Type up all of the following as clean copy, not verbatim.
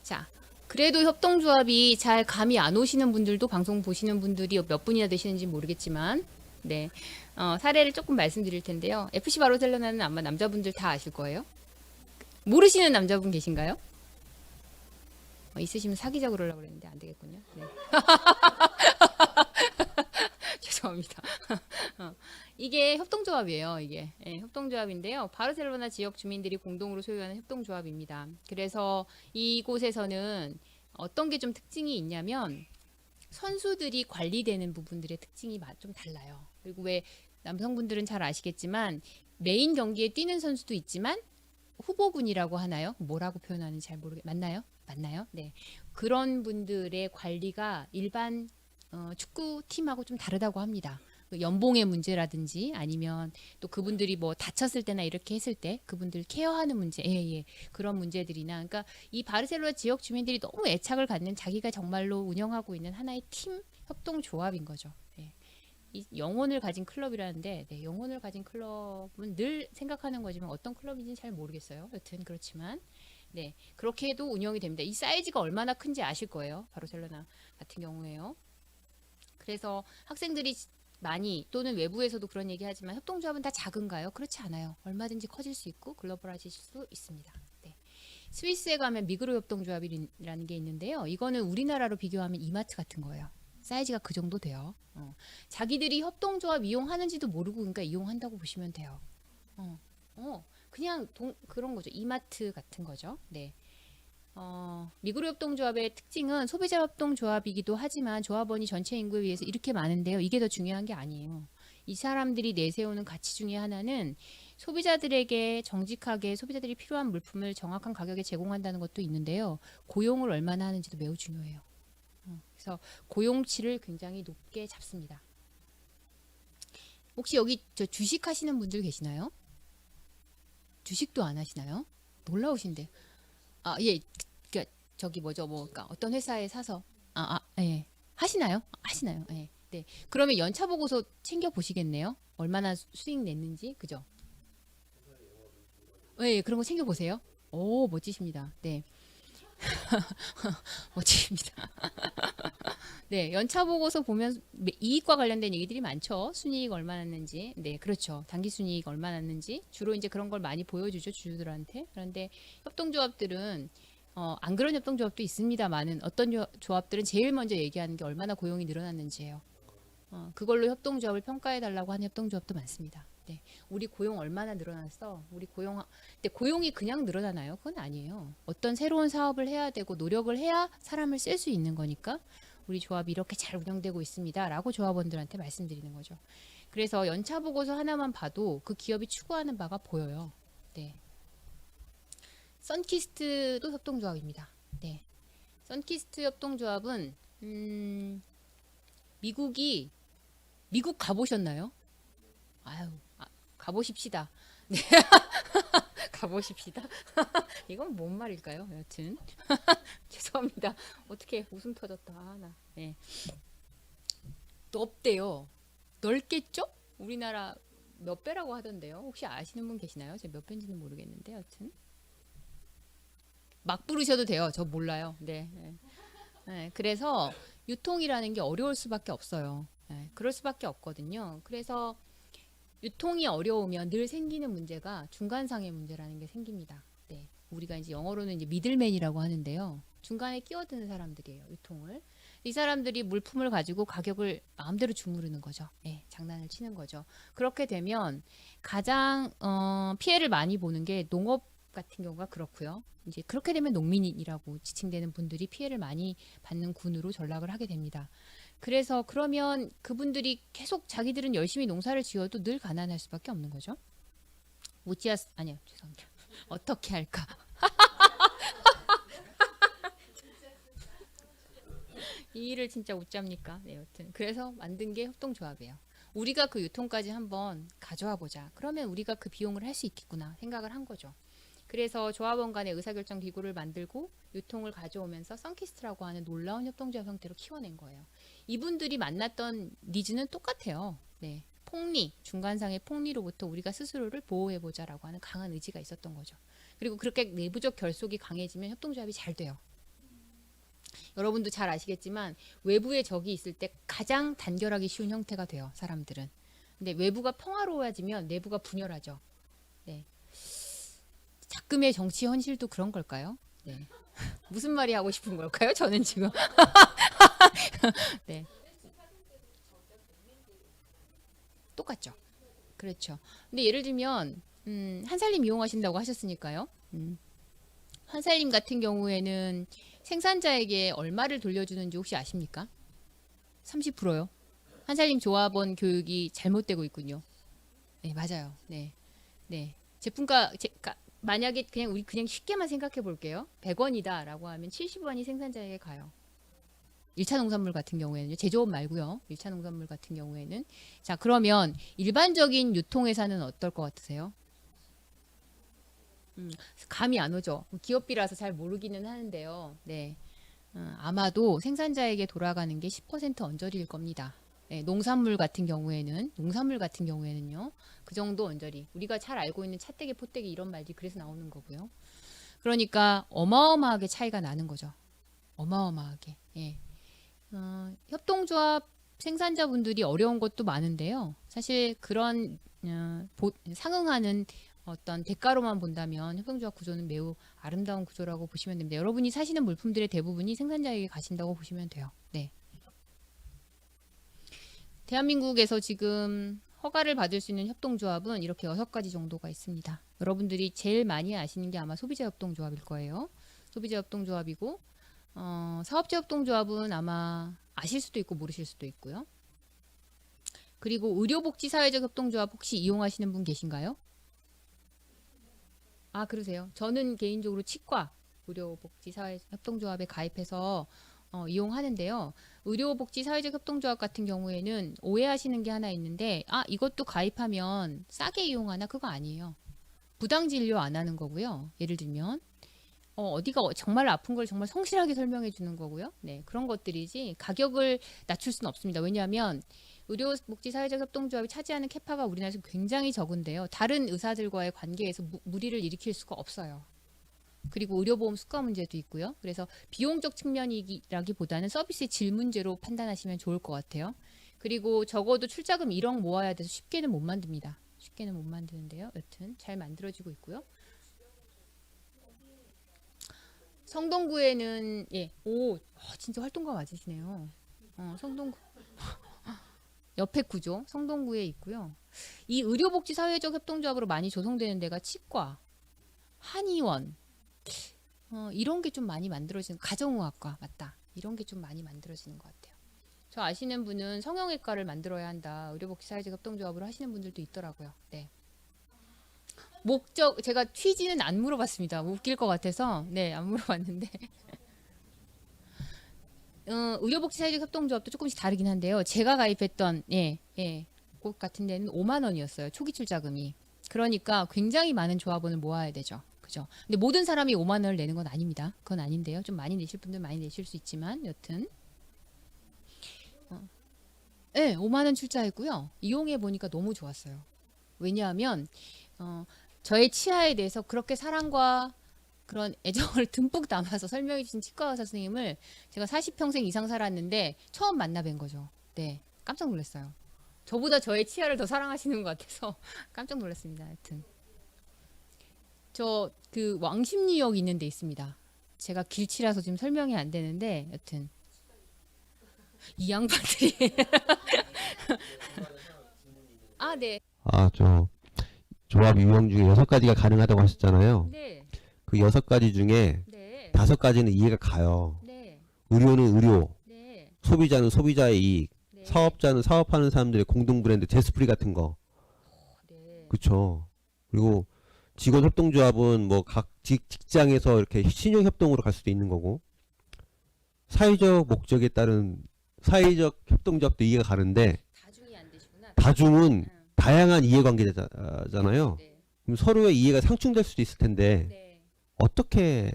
자, 그래도 협동조합이 잘 감이 안 오시는 분들도 방송 보시는 분들이 몇 분이나 되시는지 모르겠지만, 네, 사례를 조금 말씀드릴 텐데요. FC 바르셀로나는 아마 남자분들 다 아실 거예요. 모르시는 남자분 계신가요? 있으시면 사귀자 그러려고 그랬는데 안 되겠군요. 네. 죄송합니다. 이게 협동조합이에요. 이게 협동조합인데요. 바르셀로나 지역 주민들이 공동으로 소유하는 협동조합입니다. 그래서 이곳에서는 어떤 게 좀 특징이 있냐면 선수들이 관리되는 부분들의 특징이 좀 달라요. 그리고 왜 남성분들은 잘 아시겠지만 메인 경기에 뛰는 선수도 있지만 후보군이라고 하나요? 뭐라고 표현하는지 잘 맞나요? 맞나요? 네. 그런 분들의 관리가 일반 축구팀하고 좀 다르다고 합니다. 그 연봉의 문제라든지 아니면 또 그분들이 뭐 다쳤을 때나 이렇게 했을 때 그분들 케어하는 문제, 예, 그런 문제들이나, 그러니까 이 바르셀로나 지역 주민들이 너무 애착을 갖는 자기가 정말로 운영하고 있는 하나의 팀 협동 조합인 거죠. 예. 이 영혼을 가진 클럽이라는데, 네, 영혼을 가진 클럽은 늘 생각하는 거지만 어떤 클럽인지는 잘 모르겠어요. 여튼 그렇지만, 네, 그렇게 해도 운영이 됩니다. 이 사이즈가 얼마나 큰지 아실 거예요. 바르셀로나 같은 경우에요. 그래서 학생들이 많이 또는 외부에서도 그런 얘기 하지만 협동조합은 다 작은가요? 그렇지 않아요. 얼마든지 커질 수 있고 글로벌해질 수 있습니다. 네. 스위스에 가면 미그로 협동조합이라는 게 있는데요. 이거는 우리나라로 비교하면 이마트 같은 거예요. 사이즈가 그 정도 돼요. 자기들이 협동조합 이용하는지도 모르고 그러니까 이용한다고 보시면 돼요. 그냥 그런 거죠. 이마트 같은 거죠. 네. 미그로 협동조합의 특징은 소비자 협동조합이기도 하지만 조합원이 전체 인구에 비해서 이렇게 많은데요. 이게 더 중요한 게 아니에요. 이 사람들이 내세우는 가치 중에 하나는 소비자들에게 정직하게 소비자들이 필요한 물품을 정확한 가격에 제공한다는 것도 있는데요. 고용을 얼마나 하는지도 매우 중요해요. 그래서 고용치를 굉장히 높게 잡습니다. 혹시 여기 저 주식 하시는 분들 계시나요? 주식도 안 하시나요? 놀라우신데. 아, 예. 그러니까 저기 뭐죠? 뭐 그러니까 어떤 회사에 사서 예. 하시나요? 하시나요? 예. 네. 그러면 연차 보고서 챙겨 보시겠네요. 얼마나 수익 냈는지. 그죠? 예, 그런 거 챙겨 보세요. 오, 멋지십니다. 네. 멋지십니다. 네, 연차 보고서 보면 이익과 관련된 얘기들이 많죠. 순이익 얼마 났는지. 네, 그렇죠. 단기 순이익 얼마 났는지. 주로 이제 그런 걸 많이 보여주죠, 주주들한테. 그런데 협동조합들은 안 그런 협동조합도 있습니다만은 어떤 조합들은 제일 먼저 얘기하는 게 얼마나 고용이 늘어났는지예요. 그걸로 협동조합을 평가해 달라고 하는 협동조합도 많습니다. 네, 우리 고용 얼마나 늘어났어? 우리 고용, 근데 고용이 그냥 늘어나나요? 그건 아니에요. 어떤 새로운 사업을 해야 되고 노력을 해야 사람을 쓸 수 있는 거니까 우리 조합이 이렇게 잘 운영되고 있습니다. 라고 조합원들한테 말씀드리는 거죠. 그래서 연차 보고서 하나만 봐도 그 기업이 추구하는 바가 보여요. 네. 선키스트도 협동조합입니다. 네. 선키스트 협동조합은 미국이 미국 가보셨나요? 아유, 가보십시다. 네, 가보십시다. 이건 뭔 말일까요? 여튼 죄송합니다. 어떻게 웃음 터졌다. 나. 네. 넓대요. 넓겠죠? 우리나라 몇 배라고 하던데요. 혹시 아시는 분 계시나요? 제가 몇 배인지는 모르겠는데 여튼 막 부르셔도 돼요. 저 몰라요. 네. 네. 네, 그래서 유통이라는 게 어려울 수밖에 없어요. 네, 그럴 수밖에 없거든요. 그래서 유통이 어려우면 늘 생기는 문제가 중간상의 문제라는 게 생깁니다. 네. 우리가 이제 영어로는 이제 미들맨이라고 하는데요. 중간에 끼어드는 사람들이에요, 유통을. 이 사람들이 물품을 가지고 가격을 마음대로 주무르는 거죠. 네, 장난을 치는 거죠. 그렇게 되면 가장 피해를 많이 보는 게 농업 같은 경우가 그렇고요. 이제 그렇게 되면 농민이라고 지칭되는 분들이 피해를 많이 받는 군으로 전락을 하게 됩니다. 그래서 그러면 그분들이 계속 자기들은 열심히 농사를 지어도 늘 가난할 수밖에 없는 거죠. 아니요, 죄송합니다. 어떻게 할까? 이 일을 진짜 웃잡니까? 네, 여튼 그래서 만든 게 협동조합이에요. 우리가 그 유통까지 한번 가져와 보자. 그러면 우리가 그 비용을 할 수 있겠구나 생각을 한 거죠. 그래서 조합원 간의 의사결정 기구를 만들고 유통을 가져오면서 선키스트라고 하는 놀라운 협동조합 형태로 키워낸 거예요. 이분들이 만났던 니즈는 똑같아요. 네. 폭리, 중간상의 폭리로부터 우리가 스스로를 보호해보자라고 하는 강한 의지가 있었던 거죠. 그리고 그렇게 내부적 결속이 강해지면 협동조합이 잘 돼요. 여러분도 잘 아시겠지만 외부에 적이 있을 때 가장 단결하기 쉬운 형태가 돼요. 사람들은. 근데 외부가 평화로워지면 내부가 분열하죠. 네. 작금의 정치 현실도 그런 걸까요? 네. 무슨 말이 하고 싶은 걸까요? 저는 지금. 네. 똑같죠. 그렇죠. 근데 예를 들면 한살림 이용하신다고 하셨으니까요. 한살림 같은 경우에는 생산자에게 얼마를 돌려주는지 혹시 아십니까? 30%요. 한살림 조합원 교육이 잘못되고 있군요. 네, 맞아요. 네. 네. 만약에 그냥 우리 그냥 쉽게만 생각해 볼게요. 100원이다라고 하면 70원이 생산자에게 가요. 1차 농산물 같은 경우에는요. 제조업 말고요. 1차 농산물 같은 경우에는. 자, 그러면 일반적인 유통회사는 어떨 것 같으세요? 감이 안 오죠. 기업비라서 잘 모르기는 하는데요. 네. 아마도 생산자에게 돌아가는 게 10% 언저리일 겁니다. 네, 농산물 같은 경우에는요. 그 정도 언저리. 우리가 잘 알고 있는 차떼기, 포떼기 이런 말들이 그래서 나오는 거고요. 그러니까 어마어마하게 차이가 나는 거죠. 어마어마하게. 예. 협동조합 생산자분들이 어려운 것도 많은데요. 사실 그런 상응하는 어떤 대가로만 본다면 협동조합 구조는 매우 아름다운 구조라고 보시면 됩니다. 여러분이 사시는 물품들의 대부분이 생산자에게 가신다고 보시면 돼요. 네. 대한민국에서 지금 허가를 받을 수 있는 협동조합은 이렇게 6가지 정도가 있습니다. 여러분들이 제일 많이 아시는 게 아마 소비자 협동조합일 거예요. 소비자 협동조합이고 사업자 협동조합은 아마 아실 수도 있고 모르실 수도 있고요. 그리고 의료복지사회적 협동조합 혹시 이용하시는 분 계신가요? 아, 그러세요? 저는 개인적으로 치과 의료복지사회적 협동조합에 가입해서 이용하는데요. 의료복지사회적 협동조합 같은 경우에는 오해하시는 게 하나 있는데, 아, 이것도 가입하면 싸게 이용하나? 그거 아니에요. 부당 진료 안 하는 거고요. 예를 들면 어디가 정말 아픈 걸 정말 성실하게 설명해 주는 거고요. 네, 그런 것들이지 가격을 낮출 수는 없습니다. 왜냐하면 의료복지사회적 협동조합이 차지하는 캐파가 우리나라에서 굉장히 적은데요. 다른 의사들과의 관계에서 무리를 일으킬 수가 없어요. 그리고 의료보험 수가 문제도 있고요. 그래서 비용적 측면이라기보다는 서비스의 질 문제로 판단하시면 좋을 것 같아요. 그리고 적어도 출자금 1억 모아야 돼서 쉽게는 못 만듭니다. 쉽게는 못 만드는데요. 여튼 잘 만들어지고 있고요. 성동구에는 진짜 활동가 맞으시네요. 성동구 옆에 구조 성동구에 있고요. 이 의료복지사회적 협동조합으로 많이 조성되는 데가 치과, 한의원 이런 게 좀 많이 만들어지는 가정의학과 맞다. 이런 게 좀 많이 만들어지는 것 같아요. 저 아시는 분은 성형외과를 만들어야 한다. 의료복지사회적 협동조합으로 하시는 분들도 있더라고요. 네. 제가 취지는 안 물어봤습니다. 웃길 것 같아서 네, 안 물어봤는데 의료복지사회적 협동조합도 조금씩 다르긴 한데요. 제가 가입했던 곳 같은 데는 5만 원이었어요. 초기 출자금이. 그러니까 굉장히 많은 조합원을 모아야 되죠. 그죠? 근데 모든 사람이 5만 원을 내는 건 아닙니다. 그건 아닌데요. 좀 많이 내실 분들 많이 내실 수 있지만 여튼 네, 5만 원 출자했고요. 이용해 보니까 너무 좋았어요. 왜냐하면 저의 치아에 대해서 그렇게 사랑과 그런 애정을 듬뿍 담아서 설명해 주신 치과 의사 선생님을 제가 40평생 이상 살았는데 처음 만나 뵌 거죠. 네. 깜짝 놀랐어요. 저보다 저의 치아를 더 사랑하시는 것 같아서 깜짝 놀랐습니다. 하여튼. 저 그 왕십리역 있는 데 있습니다. 제가 길치라서 지금 설명이 안 되는데 여튼 이 양반들이 아, 네. 저 조합 유형 중에 6가지가 가능하다고 하셨잖아요. 네. 그 6가지 중에 네. 5가지는 이해가 가요. 네. 의료는 의료, 네. 소비자는 소비자의 이익, 네. 사업자는 사업하는 사람들의 공동 브랜드, 제스프리 같은 거. 네. 그쵸. 그리고 직원 협동조합은 뭐 각 직장에서 이렇게 신용 협동으로 갈 수도 있는 거고, 사회적 목적에 따른 사회적 협동조합도 이해가 가는데, 다중이 안 되시구나. 다중은 응. 다양한 이해관계잖아요. 네. 그럼 서로의 이해가 상충될 수도 있을 텐데, 네. 어떻게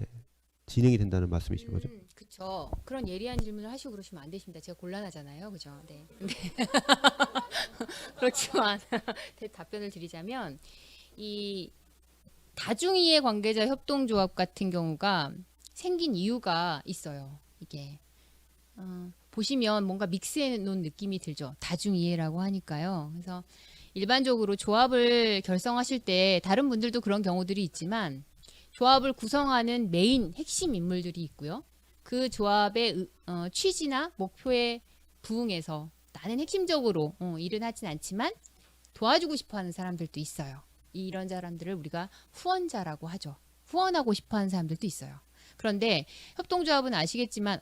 진행이 된다는 말씀이신 거죠? 그쵸. 그런 예리한 질문을 하시고 그러시면 안 되십니다. 제가 곤란하잖아요. 그죠? 네. 근데 그렇지만 답변을 드리자면 이 다중이해 관계자 협동조합 같은 경우가 생긴 이유가 있어요. 이게 보시면 뭔가 믹스해 놓은 느낌이 들죠. 다중이해라고 하니까요. 그래서 일반적으로 조합을 결성하실 때 다른 분들도 그런 경우들이 있지만 조합을 구성하는 메인 핵심 인물들이 있고요. 그 조합의 취지나 목표에 부응해서 나는 핵심적으로 일은 하진 않지만 도와주고 싶어하는 사람들도 있어요. 이런 사람들을 우리가 후원자라고 하죠. 후원하고 싶어하는 사람들도 있어요. 그런데 협동조합은 아시겠지만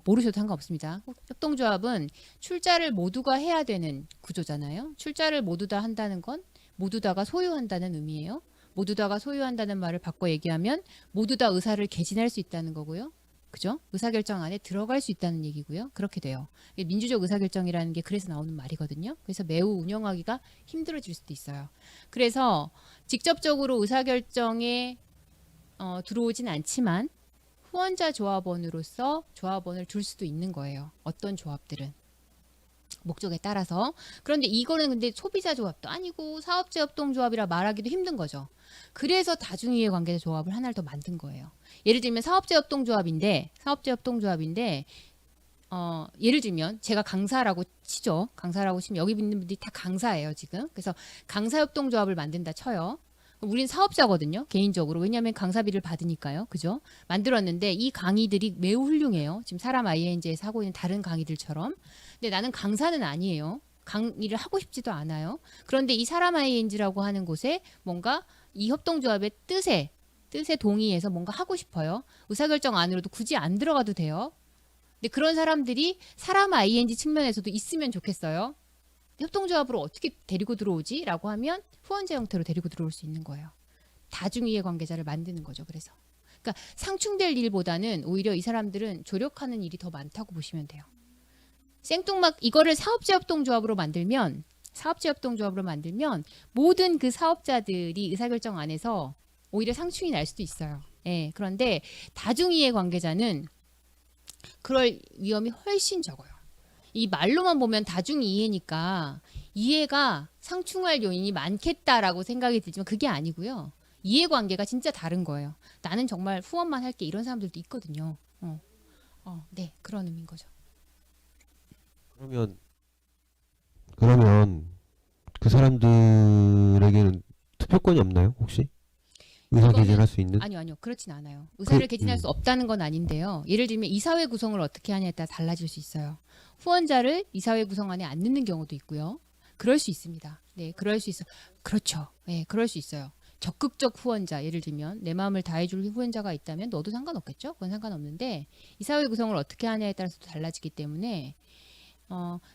모르셔도 상관없습니다. 협동조합은 출자를 모두가 해야 되는 구조잖아요. 출자를 모두 다 한다는 건 모두 다가 소유한다는 의미예요. 모두 다가 소유한다는 말을 바꿔 얘기하면 모두 다 의사를 개진할 수 있다는 거고요. 그죠? 의사결정 안에 들어갈 수 있다는 얘기고요. 그렇게 돼요. 민주적 의사결정이라는 게 그래서 나오는 말이거든요. 그래서 매우 운영하기가 힘들어질 수도 있어요. 그래서 직접적으로 의사결정에 들어오진 않지만 후원자 조합원으로서 조합원을 둘 수도 있는 거예요. 어떤 조합들은. 목적에 따라서. 그런데 이거는 근데 소비자 조합도 아니고 사업자 협동조합이라 말하기도 힘든 거죠. 그래서 다중이해 관계자 조합을 하나를 더 만든 거예요. 예를 들면 사업자 협동조합인데 예를 들면 제가 강사라고 치죠. 강사라고 치면 여기 있는 분들이 다 강사예요, 지금. 그래서 강사 협동조합을 만든다 쳐요. 우린 사업자거든요, 개인적으로. 왜냐하면 강사비를 받으니까요. 그죠? 만들었는데 이 강의들이 매우 훌륭해요. 지금 사람 ING에서 하고 있는 다른 강의들처럼. 근데 나는 강사는 아니에요. 강의를 하고 싶지도 않아요. 그런데 이 사람 ING라고 하는 곳에 뭔가 이 협동조합의 뜻에 동의해서 뭔가 하고 싶어요. 의사결정 안으로도 굳이 안 들어가도 돼요. 근데 그런 사람들이 사람 ING 측면에서도 있으면 좋겠어요. 협동조합으로 어떻게 데리고 들어오지? 라고 하면 후원자 형태로 데리고 들어올 수 있는 거예요. 다중이해 관계자를 만드는 거죠. 그래서. 그러니까 상충될 일보다는 오히려 이 사람들은 조력하는 일이 더 많다고 보시면 돼요. 생뚱막 이거를 사업자 협동조합으로 만들면 모든 그 사업자들이 의사결정 안에서 오히려 상충이 날 수도 있어요. 예, 그런데 다중이해 관계자는 그럴 위험이 훨씬 적어요. 이 말로만 보면 다중이해니까 이해가 상충할 요인이 많겠다라고 생각이 들지만 그게 아니고요. 이해관계가 진짜 다른 거예요. 나는 정말 후원만 할게 이런 사람들도 있거든요. 네, 그런 의미인 거죠. 그러면 그 사람들에게는 투표권이 없나요, 혹시? 의사 개진할 수 있는? 아니요. 그렇진 않아요. 의사를 개진할 수 없다는 건 아닌데요. 예를 들면 이사회 구성을 어떻게 하냐에 따라 달라질 수 있어요. 후원자를 이사회 구성 안에 안 넣는 경우도 있고요. 그럴 수 있습니다. 네, 그럴 수 있어. 그렇죠. 네, 그럴 수 있어요. 적극적 후원자, 예를 들면 내 마음을 다해줄 후원자가 있다면 너도 상관없겠죠? 그건 상관없는데 이사회 구성을 어떻게 하냐에 따라서도 달라지기 때문에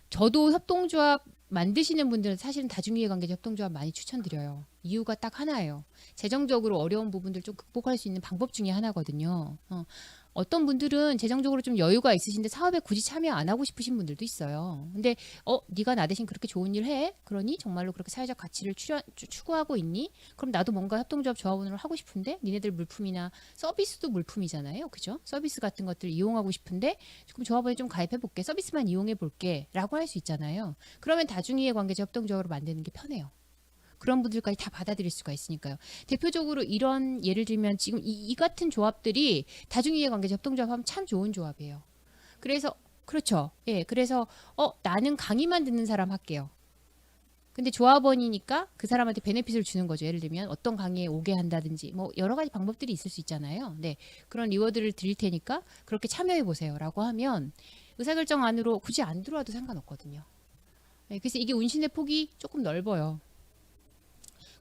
저도 협동조합 만드시는 분들은 사실은 다중이해 관계자 협동조합 많이 추천드려요. 이유가 딱 하나예요. 재정적으로 어려운 부분들 좀 극복할 수 있는 방법 중에 하나거든요. 어떤 분들은 재정적으로 좀 여유가 있으신데 사업에 굳이 참여 안 하고 싶으신 분들도 있어요. 근데 네가 나 대신 그렇게 좋은 일 해? 그러니 정말로 그렇게 사회적 가치를 추구하고 있니? 그럼 나도 뭔가 협동조합 조합원으로 하고 싶은데 니네들 물품이나 서비스도 물품이잖아요. 그죠? 서비스 같은 것들 이용하고 싶은데 그럼 조합원에 좀 가입해 볼게. 서비스만 이용해 볼게. 라고 할 수 있잖아요. 그러면 다중이해 관계자 협동조합으로 만드는 게 편해요. 그런 분들까지 다 받아들일 수가 있으니까요. 대표적으로 이런 예를 들면 지금 이 같은 조합들이 다중이해 관계자 협동조합 하면 참 좋은 조합이에요. 그래서 그렇죠. 예, 그래서 나는 강의만 듣는 사람 할게요. 근데 조합원이니까 그 사람한테 베네핏을 주는 거죠. 예를 들면 어떤 강의에 오게 한다든지 뭐 여러 가지 방법들이 있을 수 있잖아요. 네, 그런 리워드를 드릴 테니까 그렇게 참여해 보세요라고 하면 의사결정 안으로 굳이 안 들어와도 상관없거든요. 네, 그래서 이게 운신의 폭이 조금 넓어요.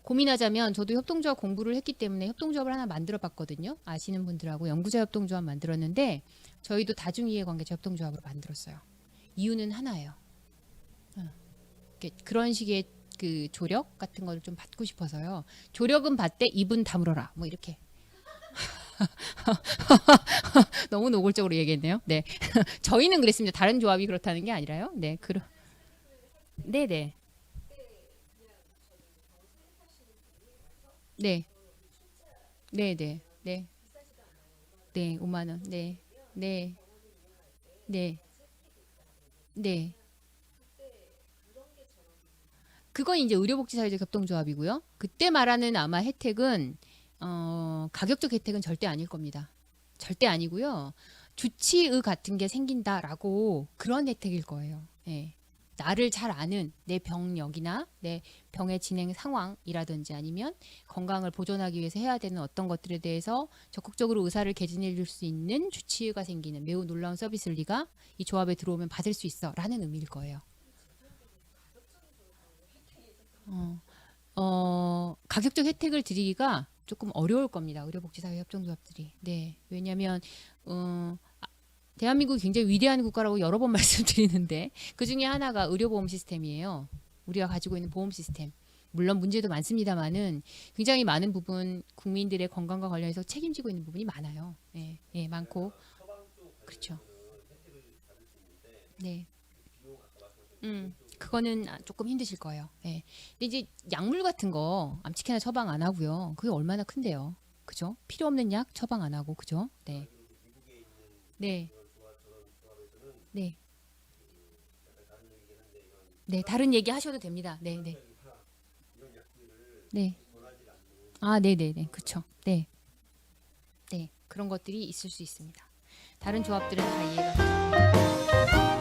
고민하자면 저도 협동조합 공부를 했기 때문에 협동조합을 하나 만들어 봤거든요. 아시는 분들하고 연구자 협동조합 만들었는데 저희도 다중이해 관계자 협동조합으로 만들었어요. 이유는 하나예요. 그런 식의 그 조력 같은 걸 좀 받고 싶어서요. 조력은 받되 입은 다물어라. 뭐 이렇게. 너무 노골적으로 얘기했네요. 네. 저희는 그랬습니다. 다른 조합이 그렇다는 게 아니라요. 네. 네네. 네. 네네. 네. 네. 5만 원. 네. 네. 네. 네. 그건 이제 의료복지사회적 협동조합이고요. 그때 말하는 아마 혜택은 가격적 혜택은 절대 아닐 겁니다. 절대 아니고요. 주치의 같은 게 생긴다라고 그런 혜택일 거예요. 예. 나를 잘 아는 내 병력이나 내 병의 진행 상황이라든지 아니면 건강을 보존하기 위해서 해야 되는 어떤 것들에 대해서 적극적으로 의사를 개진해 줄 수 있는 주치의가 생기는 매우 놀라운 서비스를 네가 이 조합에 들어오면 받을 수 있어 라는 의미일 거예요. 가격적 혜택을 드리기가 조금 어려울 겁니다. 의료복지사회 협동조합들이. 네. 왜냐하면 대한민국이 굉장히 위대한 국가라고 여러 번 말씀드리는데 그 중에 하나가 의료보험 시스템이에요. 우리가 가지고 있는 보험 시스템. 물론 문제도 많습니다만은 굉장히 많은 부분 국민들의 건강과 관련해서 책임지고 있는 부분이 많아요. 예, 예, 많고 그렇죠. 네. 그거는 조금 힘드실 거예요. 예. 근데 이제 약물 같은 거 암치케나 처방 안 하고요. 그게 얼마나 큰데요. 그죠? 필요 없는 약 처방 안 하고 그죠? 네. 네. 네. 네, 다른 얘기 하셔도 됩니다. 네, 네. 네. 아, 네, 네, 네. 그렇죠. 네. 네. 그런 것들이 있을 수 있습니다. 다른 조합들은 다 이해가 가죠.